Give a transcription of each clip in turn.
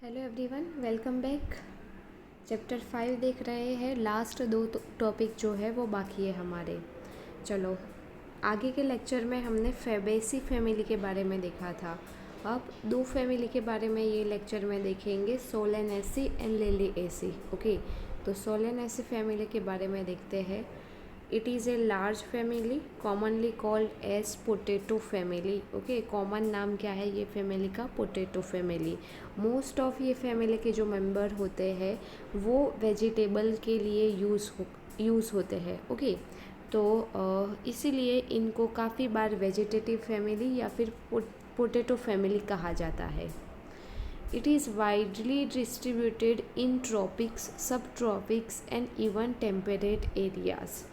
Hello everyone, welcome back. Chapter 5 देख रहे हैं। लास्ट दो टॉपिक जो है वो बाकी है हमारे। चलो, आगे के लेक्चर में हमने फैबेसी फैमिली के बारे में देखा था। अब दो फैमिली के बारे में ये लेक्चर में देखेंगे, सोलेनेसी एंड लिलिएसी। ओके, तो सोलेनेसी फैमिली के बारे में देखते हैं। It is a large family commonly called as potato family. Okay, common नाम क्या है ये फैमिली का? Potato family. मोस्ट ऑफ ये फैमिली के जो मेंबर होते हैं वो वेजिटेबल के लिए यूज़ होते हैं। ओके, तो इसीलिए इनको काफ़ी बार वेजिटेटिव फैमिली या फिर पोटैटो फैमिली कहा जाता है। It is widely distributed in tropics, subtropics and even temperate areas.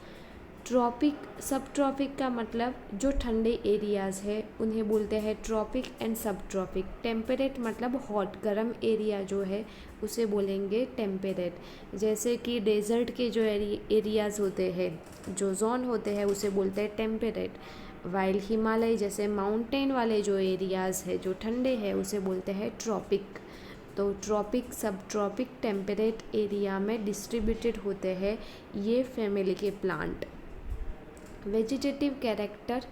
Tropic subtropic का मतलब जो ठंडे एरियाज़ है उन्हें बोलते हैं tropic and subtropic. Temperate मतलब हॉट गर्म एरिया जो है उसे बोलेंगे टेम्परेट। जैसे कि डेजर्ट के जो एरियाज़ होते हैं, जो जोन होते हैं उसे बोलते हैं टेम्परेट। वाइल हिमालय जैसे माउंटेन वाले जो एरियाज़ है जो ठंडे हैं उसे बोलते हैं ट्रॉपिक। तो tropic subtropic temperate area में डिस्ट्रीब्यूटेड होते हैं ये फैमिली के प्लांट। वेजिटेटिव कैरेक्टर,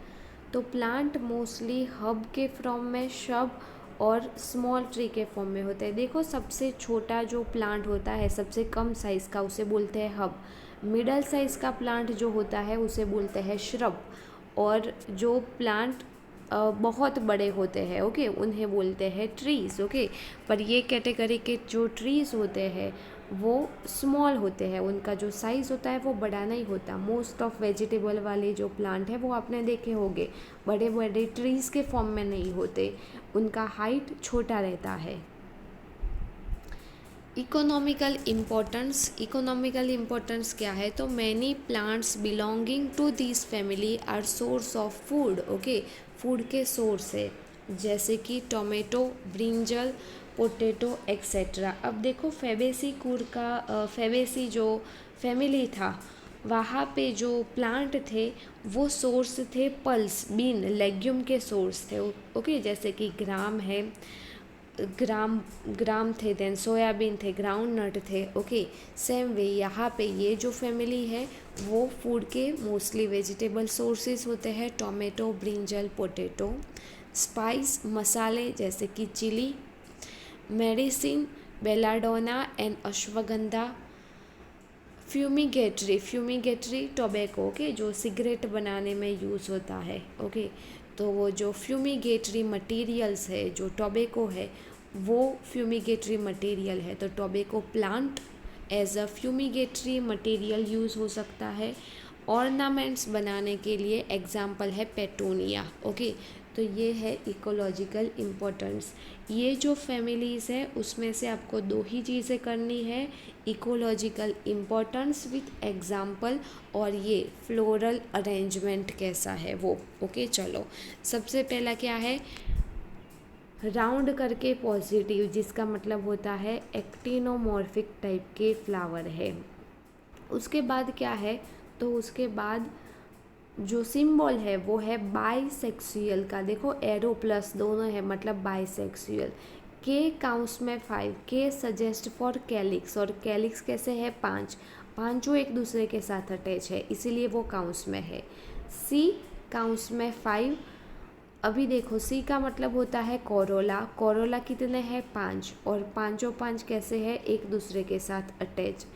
तो प्लांट मोस्टली हब के फॉर्म में, शब और स्मॉल ट्री के फॉर्म में होते हैं। देखो, सबसे छोटा जो प्लांट होता है सबसे कम साइज़ का उसे बोलते हैं हब। मिडल साइज़ का प्लांट जो होता है उसे बोलते हैं श्रब। और जो प्लांट बहुत बड़े होते हैं ओके उन्हें बोलते हैं ट्रीज़। ओके, पर ये कैटेगरी के जो ट्रीज़ होते हैं वो स्मॉल होते हैं, उनका जो साइज़ होता है वो बड़ा नहीं होता। मोस्ट ऑफ वेजिटेबल वाले जो प्लांट है वो आपने देखे होंगे बड़े बड़े ट्रीज़ के फॉर्म में नहीं होते, उनका हाइट छोटा रहता है। इकोनॉमिकल इम्पोर्टेंस क्या है? तो many plants belonging to this family are source of food. Okay, food के सोर्स है जैसे कि टोमेटो, ब्रिंजल, पोटैटो एक्सेट्रा। अब देखो, फैबेसी जो फैमिली था वहाँ पे जो प्लांट थे वो सोर्स थे पल्स, बीन, लेग्यूम के सोर्स थे। ओके, जैसे कि ग्राम थे, देन सोयाबीन थे, ग्राउंड नट थे। ओके, सेम वे यहाँ पे ये जो फैमिली है वो फूड के मोस्टली वेजिटेबल सोर्सेज होते हैं, टोमेटो, ब्रिंजल, पोटैटो। स्पाइस, मसाले जैसे कि chilli, medicine, belladonna and ashwagandha. Fumigatory tobacco के जो सिगरेट बनाने में यूज़ होता है। ओके, तो वो जो फ्यूमिगेटरी मटेरियल्स है, जो टोबैको है वो फ्यूमिगेटरी मटेरियल है। तो tobacco plant as a fumigatory material use हो सकता है। ऑर्नामेंट्स बनाने के लिए एग्जाम्पल है पेटूनिया। ओके, तो ये है इकोलॉजिकल इम्पोर्टेंस। ये जो फैमिलीज़ है उसमें से आपको दो ही चीज़ें करनी है, इकोलॉजिकल इम्पोर्टेंस विथ एग्जाम्पल और ये फ्लोरल अरेंजमेंट कैसा है वो। ओके, चलो, सबसे पहला क्या है? राउंड करके पॉजिटिव, जिसका मतलब होता है एक्टिनोमॉर्फिक टाइप के फ्लावर है। उसके बाद क्या है? तो उसके बाद जो सिंबल है वो है बाइसेक्सुअल का। देखो, एरो प्लस दोनों है मतलब बाइसेक्सुअल। के काउंट्स में 5, के सजेस्ट फॉर कैलिक्स, और कैलिक्स कैसे है? 5, पांचों एक दूसरे के साथ अटैच है इसीलिए वो काउंट्स में है। सी काउंट्स में 5। अभी देखो, सी का मतलब होता है कोरोला। कोरोला कितने हैं? 5, और पांचों 5 कैसे है? एक दूसरे के साथ अटैच।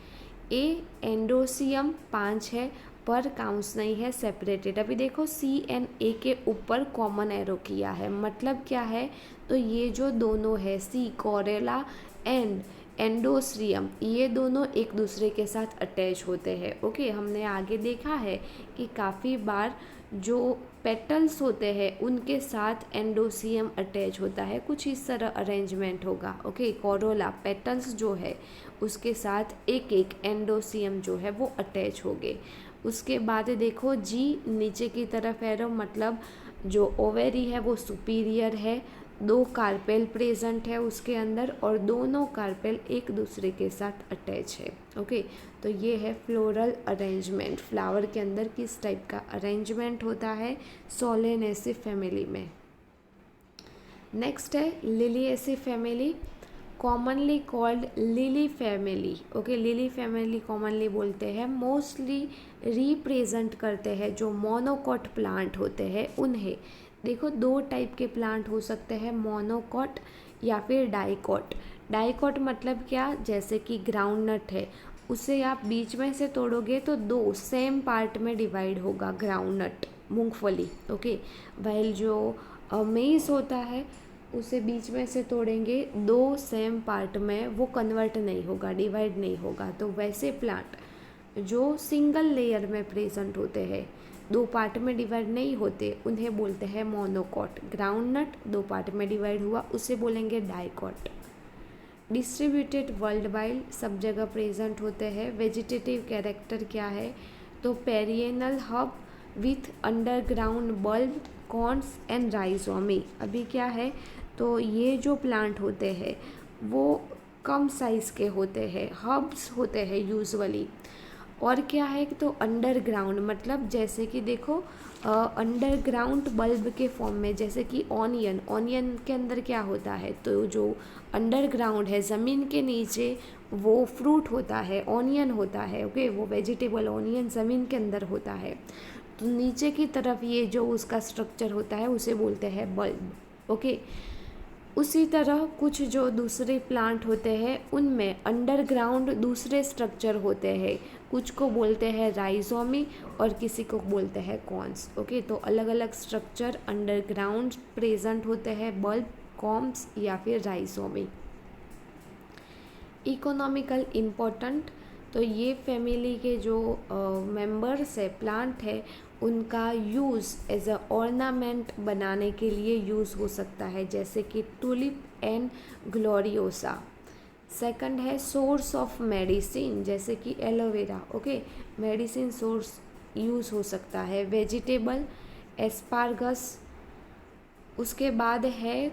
ए एंडोसियम 5 है पर काउंट्स नहीं है, सेपरेटेड। अभी देखो, सी एंड ए के ऊपर कॉमन एरो किया है, मतलब क्या है? तो ये जो दोनों है सी कोरेला एंड एंडोसियम, ये दोनों एक दूसरे के साथ अटैच होते हैं। ओके, हमने आगे देखा है कि काफ़ी बार जो पेटल्स होते हैं उनके साथ एंडोसियम अटैच होता है, कुछ इस तरह अरेंजमेंट होगा। ओके, कोरोला पेटल्स जो है उसके साथ एक एक एंडोसियम जो है वो अटैच हो गए। उसके बाद देखो, जी नीचे की तरफ एरो, मतलब जो ओवेरी है वो सुपीरियर है, 2 कार्पेल प्रेजेंट है उसके अंदर और दोनों कार्पेल एक दूसरे के साथ अटैच है। ओके, तो ये है फ्लोरल अरेंजमेंट, फ्लावर के अंदर किस टाइप का अरेंजमेंट होता है सोलेनेसी फैमिली में। नेक्स्ट है Liliaceae family. Commonly called lily family. Okay, lily family commonly बोलते हैं, मोस्टली रिप्रेजेंट करते हैं जो मोनोकॉट प्लांट होते हैं उन्हें। देखो, दो टाइप के प्लांट हो सकते हैं, मोनोकॉट या फिर डाइकॉट। डाइकॉट मतलब क्या, जैसे कि ग्राउंडनट है, उसे आप बीच में से तोड़ोगे तो दो सेम पार्ट में डिवाइड होगा, ग्राउंडनट मूंगफली। ओके, वाइल जो मेज़ होता है उसे बीच में से तोड़ेंगे, दो सेम पार्ट में वो कन्वर्ट नहीं होगा, डिवाइड नहीं होगा। तो वैसे प्लांट जो सिंगल लेयर में प्रेजेंट होते हैं, दो पार्ट में डिवाइड नहीं होते, उन्हें बोलते हैं मोनोकॉट। ग्राउंडनट दो पार्ट में डिवाइड हुआ, उसे बोलेंगे डाइकॉट। डिस्ट्रीब्यूटेड वर्ल्ड वाइड, सब जगह प्रेजेंट होते हैं। वेजिटेटिव कैरेक्टर क्या है, तो perennial herb with underground bulb, corms and rhizome. अभी क्या है, तो ये जो प्लांट होते हैं वो कम साइज़ के होते हैं, हब्स होते हैं यूजुअली। और क्या है तो अंडरग्राउंड, मतलब जैसे कि देखो अंडरग्राउंड बल्ब के फॉर्म में, जैसे कि ऑनियन, ऑनियन के अंदर क्या होता है, तो जो अंडरग्राउंड है, ज़मीन के नीचे, वो फ्रूट होता है, ऑनियन होता है। ओके, वो वेजिटेबल ऑनियन ज़मीन के अंदर होता है, तो नीचे की तरफ ये जो उसका स्ट्रक्चर होता है उसे बोलते हैं बल्ब। ओके, उसी तरह कुछ जो दूसरे प्लांट होते हैं उनमें अंडरग्राउंड दूसरे स्ट्रक्चर होते हैं, कुछ को बोलते हैं राइजोमी और किसी को बोलते हैं कॉन्स। ओके, तो अलग अलग स्ट्रक्चर अंडरग्राउंड प्रेजेंट होते हैं, बल्ब, कॉम्स या फिर राइजोमी। इकोनॉमिकल इम्पोर्टेंट, तो ये फैमिली के जो मेंबर्स है, प्लांट है, उनका यूज़ एज अ ऑर्नामेंट बनाने के लिए यूज़ हो सकता है, जैसे कि टुलिप एंड ग्लोरियोसा। सेकंड है सोर्स ऑफ मेडिसिन, जैसे कि aloe vera. Okay, medicine source use हो सकता है। Vegetable, asparagus. उसके बाद है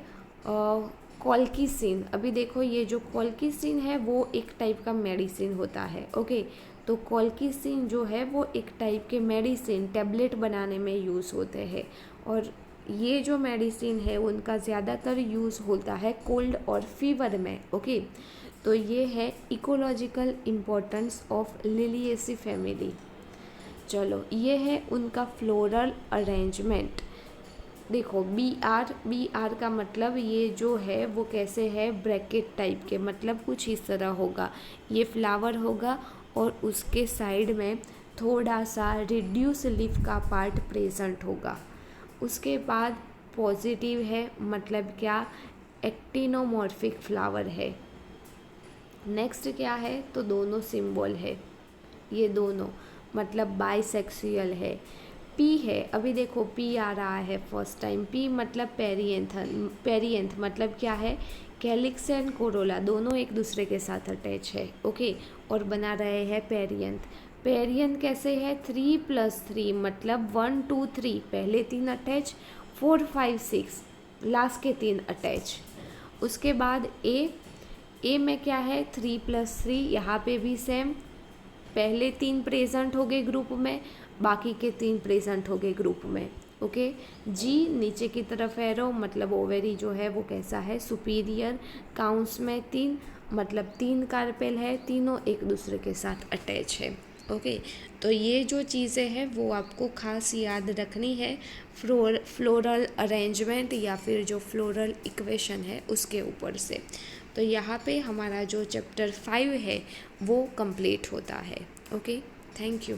कॉल्किसिन। अभी देखो, ये जो कॉल्किसिन है वो एक टाइप का मेडिसिन होता है। ओके, तो कॉल्किसिन जो है वो एक टाइप के मेडिसिन टैबलेट बनाने में यूज़ होते हैं, और ये जो मेडिसिन है उनका ज़्यादातर यूज़ होता है कोल्ड और फीवर में। ओके, तो ये है ecological importance of Liliaceae family. चलो, ये है उनका फ्लोरल अरेंजमेंट। देखो, बी आर का मतलब ये जो है वो कैसे है, ब्रैकेट टाइप के, मतलब कुछ इस तरह होगा। ये फ्लावर होगा और उसके साइड में थोड़ा सा रिड्यूस लीफ का पार्ट प्रेजेंट होगा। उसके बाद पॉजिटिव है, मतलब क्या, एक्टिनोमॉर्फिक फ्लावर है। नेक्स्ट क्या है, तो दोनों सिंबल है, ये दोनों मतलब बाइसेक्सुअल है। पी है, अभी देखो पी आ रहा है फर्स्ट टाइम, पी मतलब पेरियंथ मतलब क्या है, कैलिक्स एंड कोरोला दोनों एक दूसरे के साथ अटैच है। ओके, और बना रहे हैं पेरियंथ। पेरियंथ कैसे है, 3+3 मतलब 1 2 3, पहले 3 अटैच, 4 5 6 लास्ट के 3 अटैच। उसके बाद ए में क्या है, 3+3, यहाँ पे भी सेम, पहले 3 प्रेजेंट हो गए ग्रुप में, बाकी के 3 प्रेजेंट हो गए ग्रुप में। ओके, जी नीचे की तरफ एरो, मतलब ओवेरी जो है वो कैसा है, सुपीरियर। काउंट्स में 3, मतलब 3 कार्पेल है, तीनों एक दूसरे के साथ अटैच है। ओके, तो ये जो चीज़ें हैं वो आपको खास याद रखनी है फ्लोरल अरेंजमेंट या फिर जो फ्लोरल इक्वेशन है उसके ऊपर से। तो यहाँ पे हमारा जो चैप्टर 5 है वो कंप्लीट होता है। Okay, thank you.